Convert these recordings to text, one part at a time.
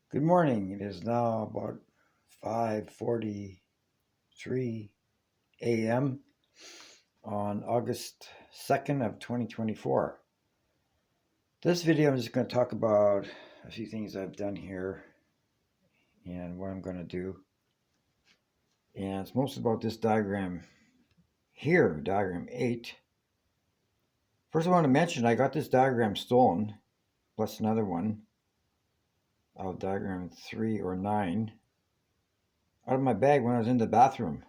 Good morning. It is now about 5:43 a.m. on August 2nd of 2024. This video I'm just going to talk about a few things I've done here and what I'm going to do. And it's mostly about this diagram here, diagram 8. First I want to mention I got this diagram stolen, plus another one of diagram 3 or 9 out of my bag when I was in the bathroom.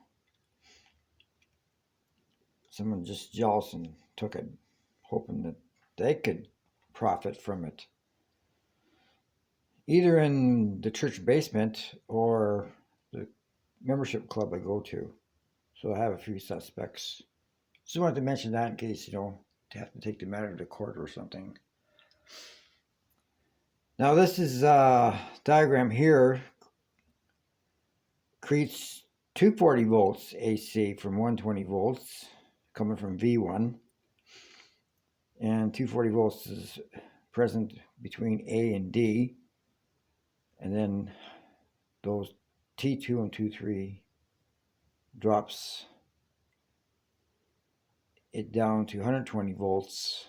Someone just jealous and took it, hoping that they could profit from it, either in the church basement or the membership club I go to. So I have a few suspects. Just wanted to mention that in case, to have to take the matter to court or something. Now this is diagram here creates 240 volts AC from 120 volts coming from V1, and 240 volts is present between A and D, and then those T2 and T3 drops it down to 120 volts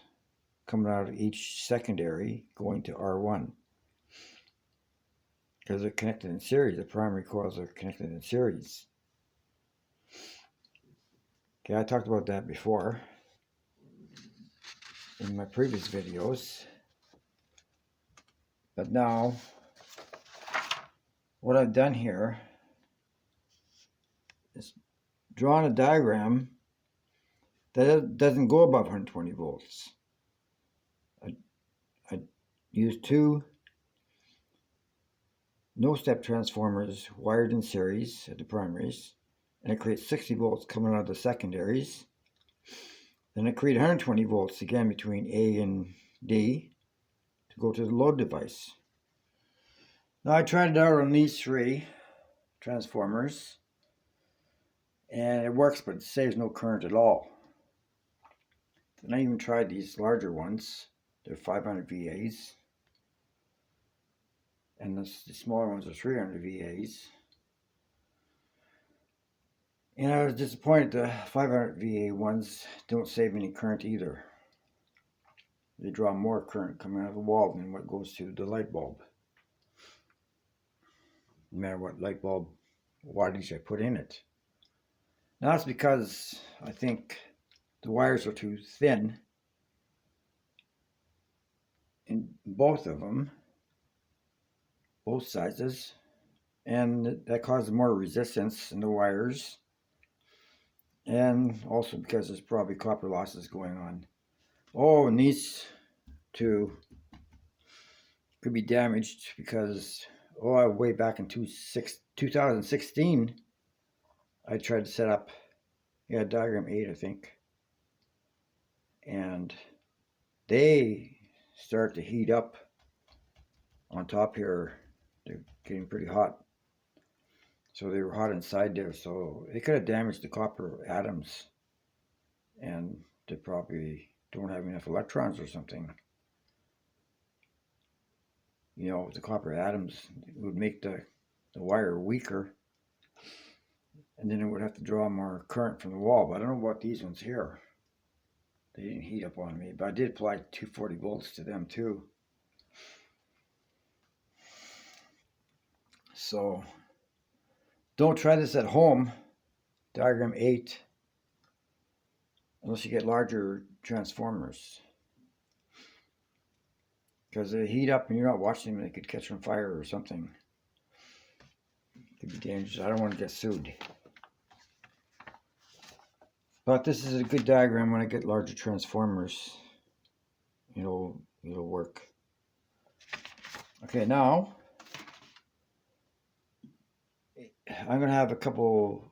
coming out of each secondary going to R1, because they're connected in series. The primary coils are connected in series. Okay, I talked about that before in my previous videos, but now what I've done here is drawn a diagram that doesn't go above 120 volts. I used two no-step transformers wired in series at the primaries, and it creates 60 volts coming out of the secondaries. Then it creates 120 volts again between A and D to go to the load device. Now I tried it out on these three transformers, and it works, but it saves no current at all. Then I even tried these larger ones. They're 500 VAs, and the smaller ones are 300 VAs. And I was disappointed the 500 VA ones don't save any current either. They draw more current coming out of the wall than what goes to the light bulb, no matter what light bulb wattage I put in it. Now that's because I think the wires are too thin in both of them, both sizes, and that causes more resistance in the wires, and also because there's probably copper losses going on. Oh, and these two could be damaged because, way back in 2016, I tried to set up, diagram 8, I think, and they start to heat up on top here. They're getting pretty hot. So they were hot inside there, so it could have damaged the copper atoms, and they probably don't have enough electrons or something. The copper atoms would make the wire weaker, and then it would have to draw more current from the wall. But I don't know about these ones here. They didn't heat up on me, but I did apply 240 volts to them too. So don't try this at home, diagram 8, unless you get larger transformers, because they heat up and you're not watching them. They could catch on fire or something. It could be dangerous. I don't want to get sued. But this is a good diagram. When I get larger transformers, it'll work. Okay, now I'm going to have a couple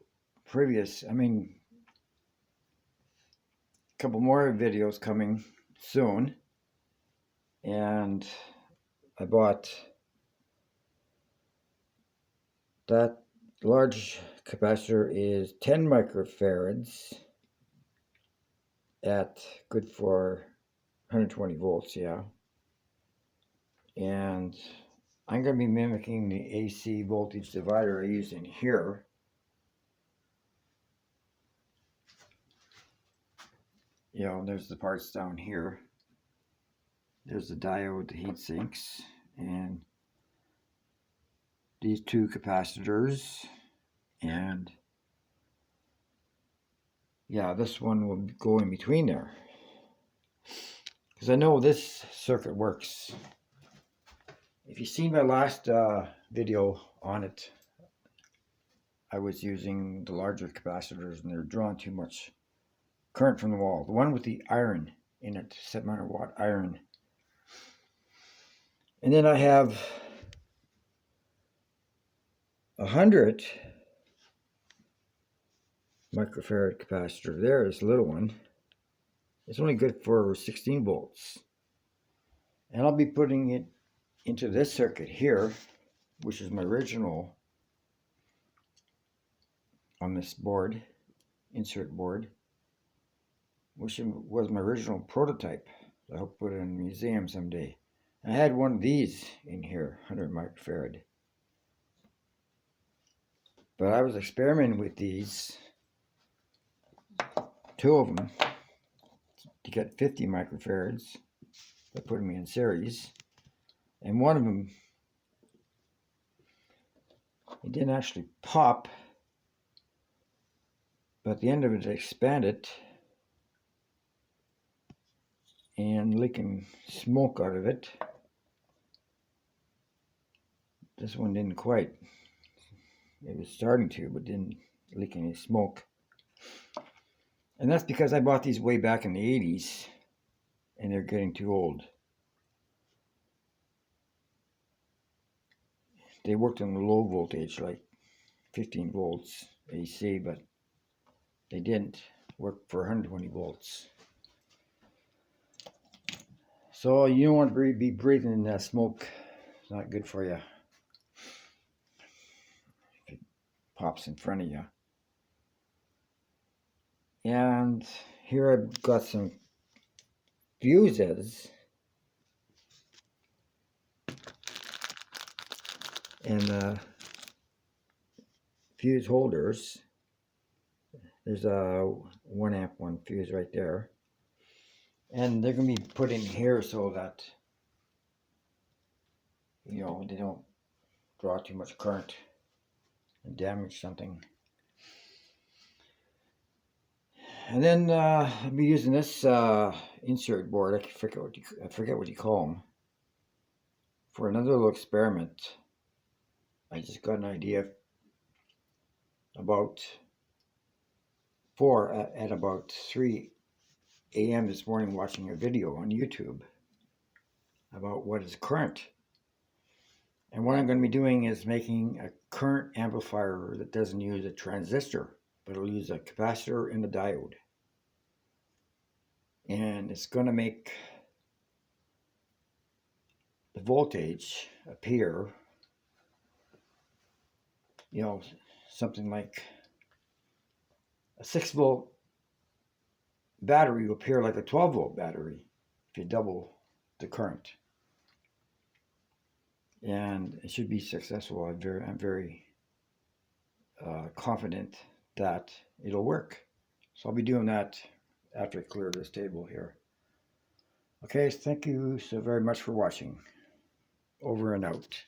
more videos coming soon. And I bought that large capacitor is 10 microfarads at good for 120 volts, yeah. And I'm going to be mimicking the AC voltage divider I used in here. You know, there's the parts down here. There's the diode, the heat sinks, and these two capacitors, and yeah, this one will go in between there. Because I know this circuit works. If you've seen my last video on it, I was using the larger capacitors and they're drawing too much current from the wall. The one with the iron in it, 700 watt iron. And then I have 100 microfarad capacitor. There is a little one. It's only good for 16 volts. And I'll be putting it into this circuit here, which is my original on this board, insert board, which was my original prototype. I hope to put it in a museum someday. I had one of these in here, 100 microfarad. But I was experimenting with these, two of them, to get 50 microfarads by putting them in series. And one of them, it didn't actually pop, but the end of it expanded and leaking smoke out of it. This one didn't quite. It was starting to, but didn't leak any smoke. And that's because I bought these way back in the 80s, and they're getting too old. They worked on the low voltage, like 15 volts AC, but they didn't work for 120 volts. So you don't want to be breathing in that smoke. It's not good for you. If it pops in front of you. And here I've got some fuses and fuse holders. There's a 1 amp one fuse right there. And they're going to be put in here so that, you know, they don't draw too much current and damage something. And then I'll be using this insert board, I forget what you call them, for another little experiment. I just got an idea about at about 3 a.m. this morning, watching a video on YouTube about what is current. And what I'm going to be doing is making a current amplifier that doesn't use a transistor, but it'll use a capacitor and a diode. And it's going to make the voltage appear, you know, something like a 6-volt battery will appear like a 12-volt battery if you double the current. And it should be successful. I'm very confident that it'll work. So I'll be doing that after I clear this table here. Okay, thank you so very much for watching. Over and out.